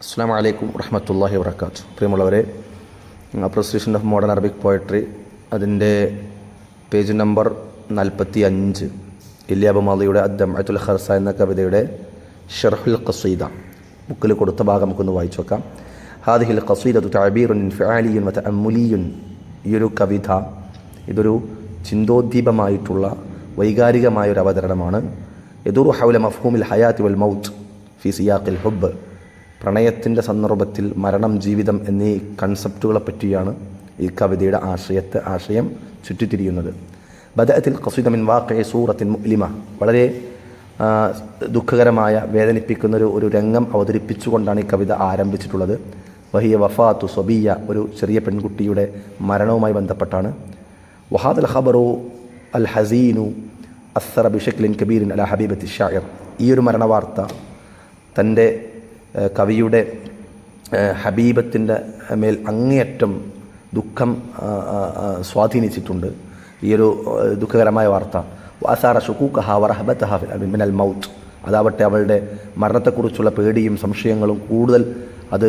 അസ്സലാമു അലൈക്കും വറഹ്മത്തുള്ളാഹി വബറകാതുഹു. പ്രിയമുള്ളവരെ, appreciation of modern Arabic poetry അതിൻ്റെ പേജ് നമ്പർ 45 ഇല്യ അബു മാദിയുടെ അദ്ദംഅത്തുൽ ഖർസ എന്ന കവിതയുടെ ഷർഹുൽ ഖസീദ ബുക്കിൽ കൊടുത്ത ഭാഗം നമുക്കൊന്ന് വായിച്ചു നോക്കാം. ഹാദിഹിൽ ഖസീദത്തു തഅബീറുൻ ഫഅലിയുൻ വതഅമ്മുലിയുൻ. ഈ ഒരു കവിത ഇതൊരു ചിന്തോദ്ദീപമായിട്ടുള്ള വൈകാരികമായൊരു അവതരണമാണ്. യദൂറു ഹൗല മഫ്ഹൂമിൽ ഹയാത്തി വൽ മൗത്ത് ഫി സിയാഖിൽ ഹുബ്ബ്. പ്രണയത്തിൻ്റെ സന്ദർഭത്തിൽ മരണം, ജീവിതം എന്നീ കൺസെപ്റ്റുകളെ പറ്റിയാണ് ഈ കവിതയുടെ ആശയം ചുറ്റിത്തിരിയുന്നത്. ബദഅത്തിൽ ഖസീദ മിൻ വാഖിഇ സൂറത്തിൻ മുഅ്ലിമ. വളരെ ദുഃഖകരമായ വേദനിപ്പിക്കുന്ന ഒരു രംഗം അവതരിപ്പിച്ചുകൊണ്ടാണ് ഈ കവിത ആരംഭിച്ചിട്ടുള്ളത്. വഹിയ വഫാത്തു സബിയ, ഒരു ചെറിയ പെൺകുട്ടിയുടെ മരണവുമായി ബന്ധപ്പെട്ടാണ്. വഹാദൽ ഖബറു അൽ ഹസീനു അസ്സറ ബിശക്ലിൻ കബീരിൻ അല ഹബീബത്തി ഷാഇർ. ഈ ഒരു മരണവാർത്ത തൻ്റെ കവിയുടെ ഹബീബത്തിൻ്റെ മേൽ അങ്ങേയറ്റം ദുഃഖം സ്വാധീനിച്ചിട്ടുണ്ട്. ഈയൊരു ദുഃഖകരമായ വാർത്ത. വാസാറ ഷുക്കൂഖഹ വറഹബതഹ മിനൽ മൗത്ത്. അതാവട്ടെ അവളുടെ മരണത്തെക്കുറിച്ചുള്ള പേടിയും സംശയങ്ങളും കൂടുതൽ അത്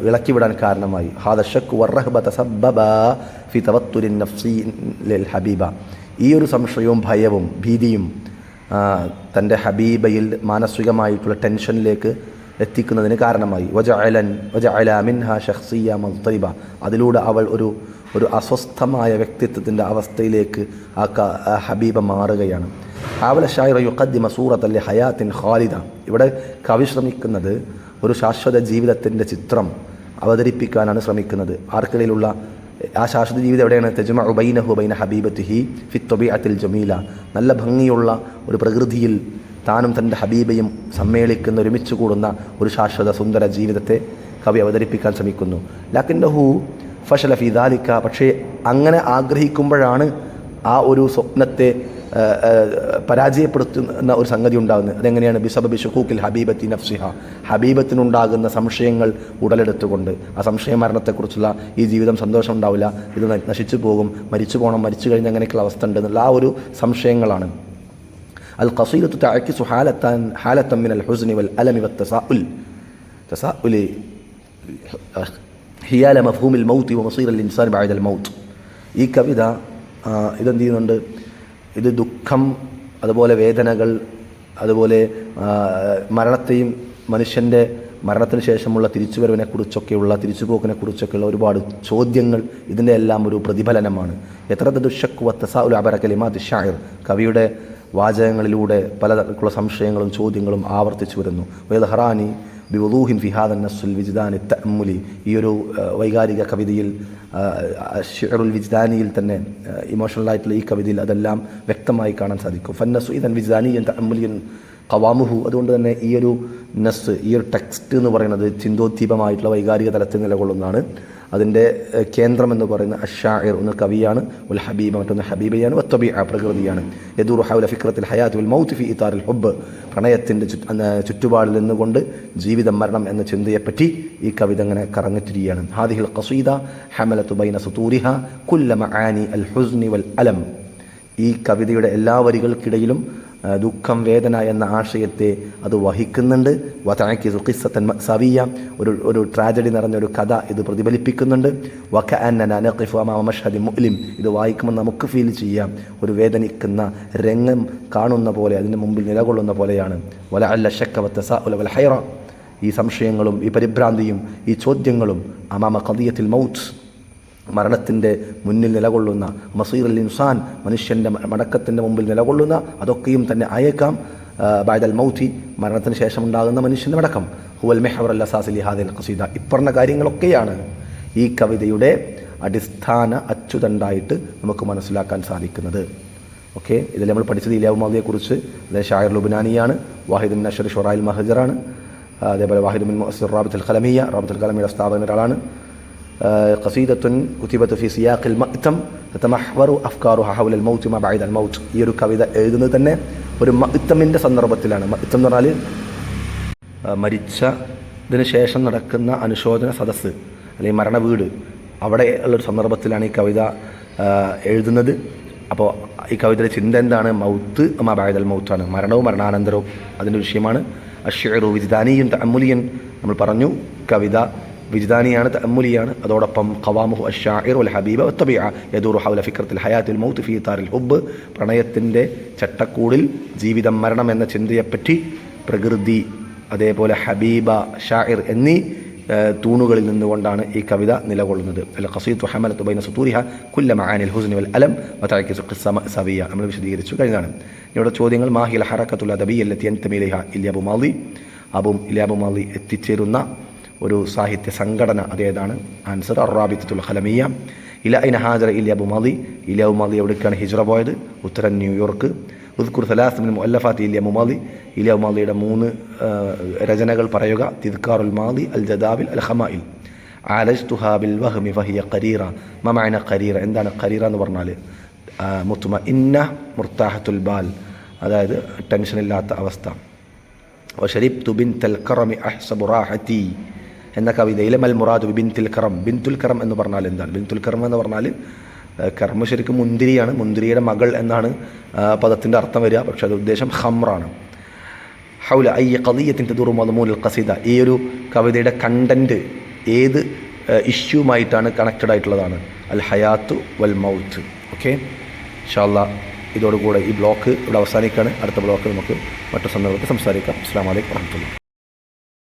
ഇളക്കിവിടാൻ കാരണമായി. ഹാദ ഷക്ക് വറഹബത സബ്ബബ ഫി തവത്തുരിൻ നഫ്സി ലിൽ ഹബീബ. ഈ ഒരു സംശയവും ഭയവും ഭീതിയും തൻ്റെ ഹബീബയിൽ മാനസികമായിട്ടുള്ള ടെൻഷനിലേക്ക് എത്തിക്കുന്നതിന് കാരണമായി. വജഅല മിൻഹ ശഖ്സിയ്യ മുദ്തരിബ. അതിലൂടെ അവൾ ഒരു അസ്വസ്ഥമായ വ്യക്തിത്വത്തിൻ്റെ അവസ്ഥയിലേക്ക് ആ ഹബീബ മാറുകയാണ്. ഹാവല ഷായിറ യുഖദ്ദിമ സൂറത്തൻ ലി ഹയാത്തിൻ ഖാലിദ. ഇവിടെ കവി ശ്രമിക്കുന്നത് ഒരു ശാശ്വത ജീവിതത്തിൻ്റെ ചിത്രം അവതരിപ്പിക്കാനാണ് ശ്രമിക്കുന്നത്. ആർക്കിടയിലുള്ള ആ ശാശ്വത ജീവിതം എവിടെയാണ്? തജ്മഉ ബൈനഹു ബൈന ഹബീബത്തിഹി ഫി ത്വബീഅത്തിൽ ജമീല. നല്ല ഭംഗിയുള്ള ഒരു പ്രകൃതിയിൽ താനും തൻ്റെ ഹബീബയും സമ്മേളിക്കുന്ന, ഒരുമിച്ച് കൂടുന്ന ഒരു ശാശ്വത സുന്ദര ജീവിതത്തെ കവി അവതരിപ്പിക്കാൻ ശ്രമിക്കുന്നു. ലാക്കിന്നഹു ഫശല ഫി ദാലിക. പക്ഷേ അങ്ങനെ ആഗ്രഹിക്കുമ്പോഴാണ് ആ ഒരു സ്വപ്നത്തെ പരാജയപ്പെടുത്തുന്ന ഒരു സംഗതി ഉണ്ടാകുന്നത്. അതെങ്ങനെയാണ്? ബിസബബി ശുഖൂഖിൽ ഹബീബത്തി നഫ്സിഹ. ഹബീബത്തിനുണ്ടാകുന്ന സംശയങ്ങൾ ഉടലെടുത്തുകൊണ്ട്. ആ സംശയ മരണത്തെക്കുറിച്ചുള്ള ഈ ജീവിതം സന്തോഷം ഉണ്ടാവില്ല, ഇത് നശിച്ചു പോകും, മരിച്ചു പോകണം, മരിച്ചു കഴിഞ്ഞ് അങ്ങനെയൊക്കെയുള്ള അവസ്ഥ ഉണ്ട് എന്നുള്ള ആ ഒരു സംശയങ്ങളാണ്. അൽ ഖസീദത്തു തഅക്കിസു ഹാലത്തൻ മിനൽ ഹുസ്നി വൽ അലമി വത്തസാഉൽ. തസാഉലി ഹിയാല മഫ്ഹൂമിൽ മൗത്തി വമസീറൽ ഇൻസാൻ ബഅദൽ മൗത്ത്. ഈ കവിത ഇതെന്ത് ചെയ്യുന്നുണ്ട്? ഇത് ദുഃഖം, അതുപോലെ വേദനകൾ, അതുപോലെ മരണത്തെയും മനുഷ്യൻ്റെ മരണത്തിന് ശേഷമുള്ള തിരിച്ചുപോക്കിനെക്കുറിച്ചൊക്കെയുള്ള ഒരുപാട് ചോദ്യങ്ങൾ, ഇതിൻ്റെ എല്ലാം ഒരു പ്രതിഫലനമാണ്. യത്രദു ശക്ക് വത്തസാഉൽ അബറ കലിമാത്തി ഷാഇർ. കവിയുടെ വാചകങ്ങളിലൂടെ പലതരത്തിലുള്ള സംശയങ്ങളും ചോദ്യങ്ങളും ആവർത്തിച്ചു വരുന്നു. വയദ്ഹറാനി ബിവുളൂഹിൻ ഫി ഹാദൻ നസ്സുൽ വിജ്ദാനി തഅമ്മുലി. ഈ ഒരു വൈകാരിക കവിതയിൽ, ഷിഅറുൽ വിജ്ദാനിയിൽ തന്നെ, ഇമോഷണലായിട്ടുള്ള ഈ കവിതയിൽ അതെല്ലാം വ്യക്തമായി കാണാൻ സാധിക്കും. ഫന്നസ്സു ഇദൻ വിജ്ദാനിയൻ തഅമ്മുലിയൻ ഖവാമുഹു. അതുകൊണ്ട് തന്നെ ഈ ഒരു നസ്, ഈ ഒരു ടെക്സ്റ്റ് എന്ന് പറയുന്നത് ചിന്തോദ്ദീപമായിട്ടുള്ള വൈകാരിക തലത്തിൽ നിലകൊള്ളുന്നതാണ്. അതിൻ്റെ കേന്ദ്രം എന്ന് പറയുന്ന അഷാഇർ ഒന്ന് കവിയാണ്, ഉൽ ഹബീബ മറ്റൊന്ന് ഹബീബയാണ്, വത്തബീഅ പ്രകൃതിയാണ്. യദൂറു ഹൗല ഫിക്രത്തിൽ ഹയാത്ത് വൽ മൗത്ത് ഫി ഇതാറിൽ ഹുബ്ബ്. പ്രണയത്തിൻ്റെ ചുറ്റുപാടിൽ നിന്നുകൊണ്ട് ജീവിതം, മരണം എന്ന ചിന്തയെപ്പറ്റി ഈ കവിത അങ്ങനെ കറങ്ങിത്തിരിക്കുകയാണ്. ഹാദിഹിൽ ഖസീദ ഹമലത്തു ബൈന സുതൂരിഹ കുല്ല മആനി അൽ ഹുസ്നി വൽ അലം. ഈ കവിതയുടെ എല്ലാ വരികൾക്കിടയിലും ദുഃഖം, വേദന എന്ന ആശയത്തെ അത് വഹിക്കുന്നുണ്ട്. വതഅക്കിസു ഖിസ്സത്തൻ മഅ്സവിയ്യ. ഒരു ട്രാജഡി നിറഞ്ഞ ഒരു കഥ ഇത് പ്രതിഫലിപ്പിക്കുന്നുണ്ട്. വകഅന്നനാ നഖിഫു അമാമ മശ്ഹദി മുഅ്ലിം. ഇത് വായിക്കുമ്പോൾ നമുക്ക് ഫീൽ ചെയ്യാം, ഒരു വേദനിക്കുന്ന രംഗം കാണുന്ന പോലെ, അതിന് മുമ്പിൽ നിലകൊള്ളുന്ന പോലെയാണ്. വലഅല്ല ശക്ക വത്തസാഉല വൽ ഹൈറ. ഈ സംശയങ്ങളും ഈ പരിഭ്രാന്തിയും ഈ ചോദ്യങ്ങളും അമാമ ഖദിയത്തിൽ മൗത്ത്, മരണത്തിൻ്റെ മുന്നിൽ നിലകൊള്ളുന്ന, മസീറുൽ ഇൻസാൻ മനുഷ്യൻ്റെ മടക്കത്തിൻ്റെ മുമ്പിൽ നിലകൊള്ളുന്ന, അതൊക്കെയും തന്നെ അയക്കാം. ബഅദൽ മൗതി, മരണത്തിന് ശേഷം ഉണ്ടാകുന്ന മനുഷ്യൻ്റെ മടക്കം. ഹുവൽ മെഹ്വറുൽ അസാസി ലിഹാദിൽ ഖസീദ. ഇപ്പറഞ്ഞ കാര്യങ്ങളൊക്കെയാണ് ഈ കവിതയുടെ അടിസ്ഥാന അച്ചുതണ്ടായിട്ട് നമുക്ക് മനസ്സിലാക്കാൻ സാധിക്കുന്നത്. ഓക്കെ, ഇതിൽ നമ്മൾ പഠിച്ചത് ഇല്യ അബു മാദിയെക്കുറിച്ച്. അതായത് ഷായർ ലുബ്നാനിയാണ്. വാഹിദ് മിൻ അശ്റർ ഷുറായിൽ മഹജറാണ്. അതേപോലെ വാഹിദ് മിൻ മുഅസ്സിർ റാബിത്തുൽ ഖലമിയ്യ, റാബിത്തുൽ ഖലമിയുടെ സ്ഥാപകൻ ഒരാളാണ്. ഖസീദത്തുൻ കുതിബത്ത് ഫി സിയാഖിൽ മഅ്തം തതമഹ്വറു അഫ്കാറുഹ ഹൗലൽ മൗത്ത് മാ ബഅദൽ മൗത്ത്. ഈ ഒരു കവിത എഴുതുന്നത് തന്നെ ഒരു മഅ്തമിൻ്റെ സന്ദർഭത്തിലാണ്. മഅ്തം എന്ന് പറഞ്ഞാൽ മരിച്ചതിന് ശേഷം നടക്കുന്ന അനുശോചന സദസ്സ് അല്ലെങ്കിൽ മരണ വീട്, അവിടെ ഉള്ളൊരു സന്ദർഭത്തിലാണ് ഈ കവിത എഴുതുന്നത്. അപ്പോൾ ഈ കവിതയുടെ ചിന്ത എന്താണ്? മൗത്ത് മാ ബഅദൽ മൗത്താണ്, മരണവും മരണാനന്തരവും അതിൻ്റെ വിഷയമാണ്. അശ്ശിഅറു വിജ്ദാനിയുൻ തഅമ്മുലിയൻ നമ്മൾ പറഞ്ഞു കവിത വിജ്ദാനിയാണ്, തഅമ്മുലിയാണ്. അതോടൊപ്പം ഖവാമുഹു അശ്ശാഇർ വൽ ഹബീബ വത്തബിഅ യദൂറു ഹൗല ഫിക്രത്തിൽ ഹയാത്തിൽ മൗത്ത് ഫീ ഇതാറിൽ ഹുബ്ബ്. പ്രണയത്തിൻ്റെ ചട്ടക്കൂടിൽ ജീവിതം മരണം എന്ന ചിന്തയെപ്പറ്റി പ്രകൃതി, അതേപോലെ ഹബീബ, ഷാഇർ എന്നീ തൂണുകളിൽ നിന്നുകൊണ്ടാണ് ഈ കവിത നിലകൊള്ളുന്നത്. അൽ ഖസീദത്തു ഹമലത്തു ബൈന സുതൂരിഹ കുല്ല മആനിൽ ഹുസ്നി വൽ അലം വതഅകിസു ഖിസ്സ മഅസവിയ. നമ്മൾ വിശദീകരിച്ചു കഴിഞ്ഞതാണ്. ഇവിടെ ചോദ്യങ്ങൾ: മാഹിൽ ഹറക്കത്തുൽ അദബിയ്യ അല്ലത്തി യൻതമി ഇലൈഹ ഇല്യാബു മാളി. ഇല്യാബു മാളി എത്തിച്ചേരുന്ന ഒരു സാഹിത്യ സംഘടന അതേതാണ്? ആൻസർ അറാബിത്തുൽ ഖലമിയ. ഇല ഐന ഹാജറ ഇല്യാബു മാളി. ഇല്യാബു മാളി എവിടേക്കാണ് ഹിജ്റ പോയത്? ഉത്തരം ന്യൂയോർക്ക്. ഉദ്കുർ സലാസ് മിൻ മുഅല്ലഫാത്തി ഇല്യാബു മാളി. ഇല്യാബു മാളിയുടെ 3 രചനകൾ പറയുക: തിദ്കാറുൽ മാളി, അൽ ജദാബിൽ, അൽ ഖമായിൽ. ആലജ്തുഹാ ബിൽ വഹ്മി ഫഹിയ ഖരീറ. മാ മഅന ഖരീറ? എന്താണ് ഖരീറ എന്ന് പറഞ്ഞാൽ? മുത്മഇന്ന മുർതാഹത്തുൽ ബാൽ, അതായത് ടെൻഷനില്ലാത്ത അവസ്ഥ. വശരിബ്തു ബിൻതൽ കറമി അഹ്സബു റാഹതി എന്ന കവിതയിലെ മൽ മുറാദു ബിൻതുൽ കറം. ബിൻതുൽ കറം എന്ന് പറഞ്ഞാൽ എന്താണ്? ബിൻതുൽ കറം എന്ന് പറഞ്ഞാൽ കർമ്മ ശരിക്കും മുന്തിരിയാണ്, മുന്തിരിയുടെ മകൾ എന്നാണ് പദത്തിൻ്റെ അർത്ഥം വരിക. പക്ഷേ അത് ഉദ്ദേശം ഖംറാണ്. ഹൗല അയ്യ ഖദിയത്തിൻ തദൂറു മദ്മൂനുൽ ഖസീദ. ഈ ഒരു കവിതയുടെ കണ്ടൻറ്റ് ഏത് ഇഷ്യൂമായിട്ടാണ് കണക്റ്റഡ് ആയിട്ടുള്ളതാണ്? അൽ ഹയാത്തു വൽ മൗത്ത്. ഓക്കെ, ഇൻഷാ അല്ലാഹ് ഇതോടുകൂടെ ഈ ബ്ലോക്ക് ഇവിടെ അവസാനിക്കുകയാണ്. അടുത്ത ബ്ലോക്ക് നമുക്ക് മറ്റു സന്ദർഭത്തിൽ സംസാരിക്കാം. അസ്സലാമു അലൈക്കും വറഹ്മത്തുള്ളാഹി.